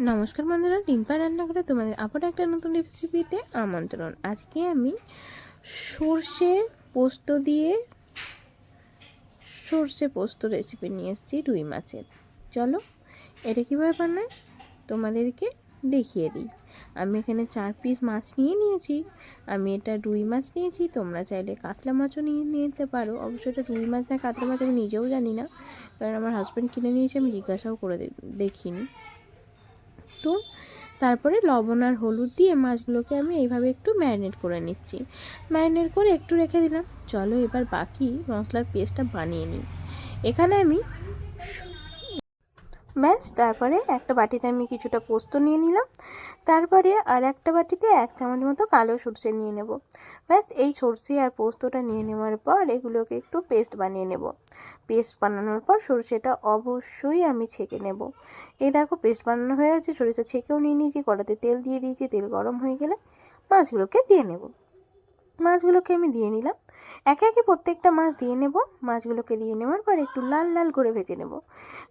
নমস্কার বন্ধুরা, রিম্পা রান্নাঘরে তোমাদের আবার একটা নতুন রেসিপিতে আমন্ত্রণ। আজকে আমি সর্ষে পোস্ত রেসিপি নিয়ে এসেছি রুই মাছের। চলো এটা কীভাবে বানায় তোমাদেরকে দেখিয়ে দিই। আমি এখানে 4 পিস মাছ নিয়েছি। আমি এটা রুই মাছ নিয়েছি, তোমরা চাইলে কাতলা মাছও নিতে পারো। অবশ্যই এটা রুই মাছ না কাতলা মাছ আমি নিজেও জানি না, কারণ আমার হাজব্যান্ড কিনে নিয়েছে, আমি জিজ্ঞাসাও করে দেখিনি। তো তারপরে লবণ আর হলুদ দিয়ে মাছগুলোকে আমি এইভাবে একটু ম্যারিনেট করে নিচ্ছি। ম্যারিনেট করে একটু রেখে দিলাম। চলো এবার বাকি মশলার পেস্টটা বানিয়ে নিই। এখানে আমি তারপরে একটা বাটিতে আমি কিছুটা পোস্ত নিয়ে নিলাম। তারপরে আর একটা বাটিতে 1 চামচ মতো কালো সরষে নিয়ে নেব। এই সরষে আর পোস্তটা নিয়ে নেওয়ার পর এগুলোকে একটু পেস্ট বানিয়ে নেব। পেস্ট বানানোর পর সরষেটা অবশ্যই আমি ছেঁকে নেব। এই দেখো পেস্ট বানানো হয়ে গেছে, সরষে ছেঁকেও নিয়ে নিয়েছি। কড়াতে তেল দিয়ে দিয়েছি, তেল গরম হয়ে গেলে মাছগুলোকে দিয়ে নেব। মাছগুলোকে আমি দিয়ে নিলাম। একে একে প্রত্যেকটা মাছ দিয়ে নেব। মাছগুলোকে দিয়ে নেওয়ার পর একটু লাল লাল করে ভেজে নেব,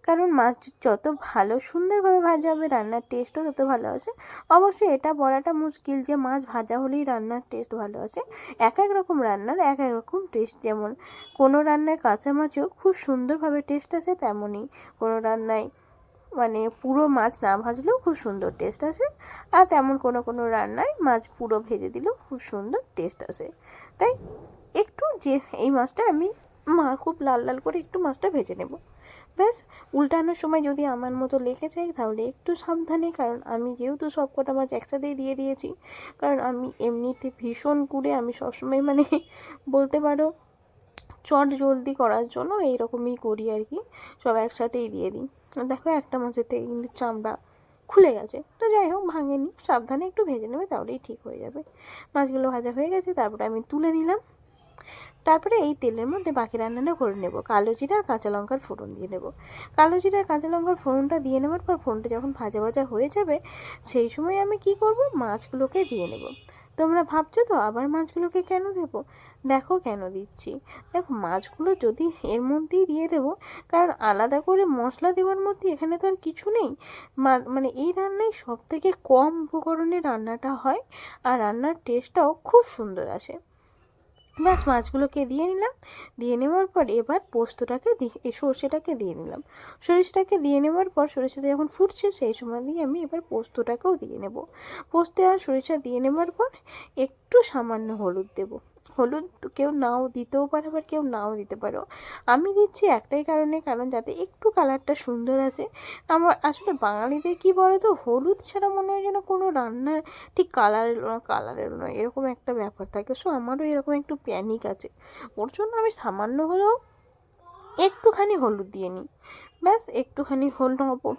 কারণ মাছ যত ভালো সুন্দরভাবে ভাজা হবে রান্নার টেস্টও তত ভালো আসে। অবশ্যই এটা বলাটা মুশকিল যে মাছ ভাজা হলেই রান্নার টেস্ট ভালো আসে। এক এক রকম রান্নার এক এক রকম টেস্ট। যেমন কোনো রান্নায় কাঁচা মাছও খুব সুন্দরভাবে টেস্ট আসে, তেমনই কোনো রান্নায় পুরো মাছ না ভাজলেও খুব সুন্দর টেস্ট আসে। আর তেমন কোনো রান্নায় মাছ পুরো ভেজে দিলেও খুব সুন্দর টেস্ট আসে। তাই একটু এই মাছটা আমি খুব লাল লাল করে একটু মাছটা ভেজে নেব। উল্টানোর সময় যদি আমার মতো লেগে যায় তাহলে একটু সাবধানে, কারণ আমি যেহেতু সব কটা মাছ একসাথেই দিয়ে দিয়েছি। কারণ আমি এমনিতে ভীষণ কুড়ে, আমি সবসময় বলতে পারো চট জলদি করার জন্য এইরকমই করি আর কি, সব একসাথেই দিয়ে দিই। দেখো একটা মাছের থেকে কিন্তু চামড়া খুলে গেছে, তো যাই হোক ভাঙেনি। সাবধানে একটু ভেজে নেবে, তাহলেই ঠিক হয়ে যাবে। মাছগুলো ভাজা হয়ে গেছে, তারপরে আমি তুলে নিলাম। তারপরে এই তেলের মধ্যে বাকি রান্নাটা করে নেব। কালো জিরা আর কাঁচা লঙ্কার ফোড়ন দিয়ে নেব। কালো জিরা আর কাঁচা লঙ্কার ফোড়নটা দিয়ে নেওয়ার পর ফোড়নটা যখন ভাজা ভাজা হয়ে যাবে, সেই সময় আমি কি করব, মাছগুলোকে দিয়ে নেব। তোমরা ভাবছো তো আবার মাছগুলোকে কেন দেবো? দেখো কেন দিচ্ছি। দেখো মাছগুলো যদি এর মধ্যেই দিয়ে দেবো, কারণ আলাদা করে মশলা দেওয়ার মধ্যে এখানে তো আর কিছু নেই। এই রান্নায় সব থেকে কম উপকরণে রান্নাটা হয়, আর রান্নার টেস্টটাও খুব সুন্দর আসে। মাছগুলোকে দিয়ে নিলাম। দিয়ে নেওয়ার পর এবার পোস্তটাকে সর্ষেটাকে দিয়ে নিলাম। সরিষাটাকে দিয়ে নেওয়ার পর সরিষাটা যখন ফুটছে সেই সময় দিয়ে আমি এবার পোস্তটাকেও দিয়ে নেব। পোস্ত আর সরিষা দিয়ে নেওয়ার পর একটু সামান্য হলুদ দেব। হলুদ কেউ নাও দিতেও পারে, আবার কেউ নাও দিতে পারো। আমি দিচ্ছি একটাই কারণে, কারণ যাতে একটু কালারটা সুন্দর আসে। আমার আসলে বাঙালিদের কি বলো তো, হলুদ ছাড়া মনে হয় যেন কোনো রান্না ঠিক কালারের নয়, এরকম একটা ব্যাপার থাকে। সো আমারও এরকম একটু প্যানিক আছে, ওর জন্য আমি সামান্য হলেও একটুখানি হলুদ দিয়ে নিই। একটুখানি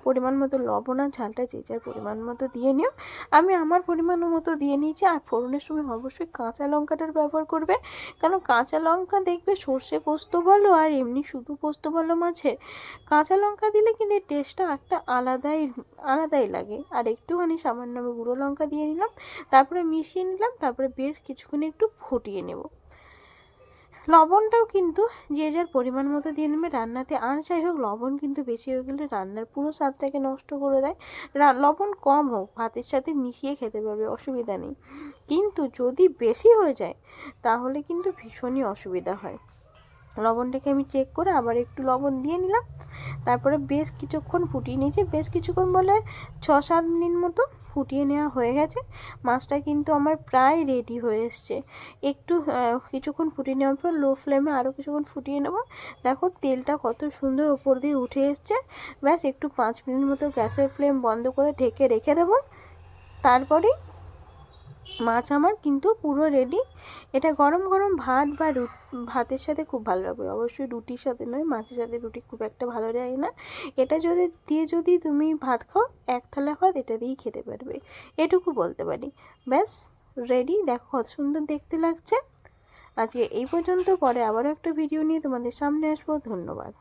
পরিমাণ মতো লবণ আর ঝালটা যে যার পরিমাণ মতো দিয়ে নিও। আমি আমার পরিমাণ মতো দিয়ে নিয়েছি। আর ফোড়নের সময় অবশ্যই কাঁচা লঙ্কাটার ব্যবহার করবে, কারণ কাঁচা লঙ্কা দেখবে সর্ষে পোস্ত বলো আর এমনি শুধু পোস্ত বলো মাছে, কাঁচা লঙ্কা দিলে কিন্তু টেস্টটা একটা আলাদাই লাগে। আর একটুখানি সামান্য আমি গুঁড়ো লঙ্কা দিয়ে নিলাম, তারপরে মিশিয়ে নিলাম। তারপরে বেশ কিছুক্ষণ একটু ফুটিয়ে নেব। লবণটাও কিন্তু যে যার পরিমাণ মতো দিয়ে নেবে রান্নাতে। আর যাই হোক, লবণ কিন্তু বেশি হয়ে গেলে রান্নার পুরো স্বাদটাকে নষ্ট করে দেয়। লবণ কম হোক, ভাতের সাথে মিশিয়ে খেতে পারবে, অসুবিধা নেই। কিন্তু যদি বেশি হয়ে যায় তাহলে কিন্তু ভীষণই অসুবিধা হয়। লবণটাকে আমি চেক করে আবার একটু লবণ দিয়ে নিলাম। তারপরে বেশ কিছুক্ষণ ফুটিয়ে নিয়েছি। বেশ কিছুক্ষণ বলে 6-7 মিনিট মতো ফুটিয়ে নেওয়া হয়ে গেছে। মাছটা কিন্তু আমার প্রায় রেডি হয়ে এসছে। একটু কিছুক্ষণ ফুটিয়ে নেওয়ার পর লো ফ্লেমে আরও কিছুক্ষণ ফুটিয়ে নেব। দেখো তেলটা কত সুন্দর ওপর দিয়ে উঠে এসছে। একটু 5 মিনিট মতো গ্যাসের ফ্লেম বন্ধ করে ঢেকে রেখে দেবো। তারপরে মাছ আমার কিন্তু পুরো রেডি। এটা গরম গরম ভাত বা ভাতের সাথে খুব ভালো লাগবে। অবশ্যই রুটির সাথে নয়, মাছের সাথে রুটি খুব একটা ভালো লাগে না। এটা যদি তুমি ভাত খাও, 1 থালা ভাত এটা দিয়েই খেতে পারবে, এটুকু বলতে পারি। রেডি। দেখো কত সুন্দর দেখতে লাগছে। আজকে এই পর্যন্ত, পরে আবারও একটা ভিডিও নিয়ে তোমাদের সামনে আসবো। ধন্যবাদ।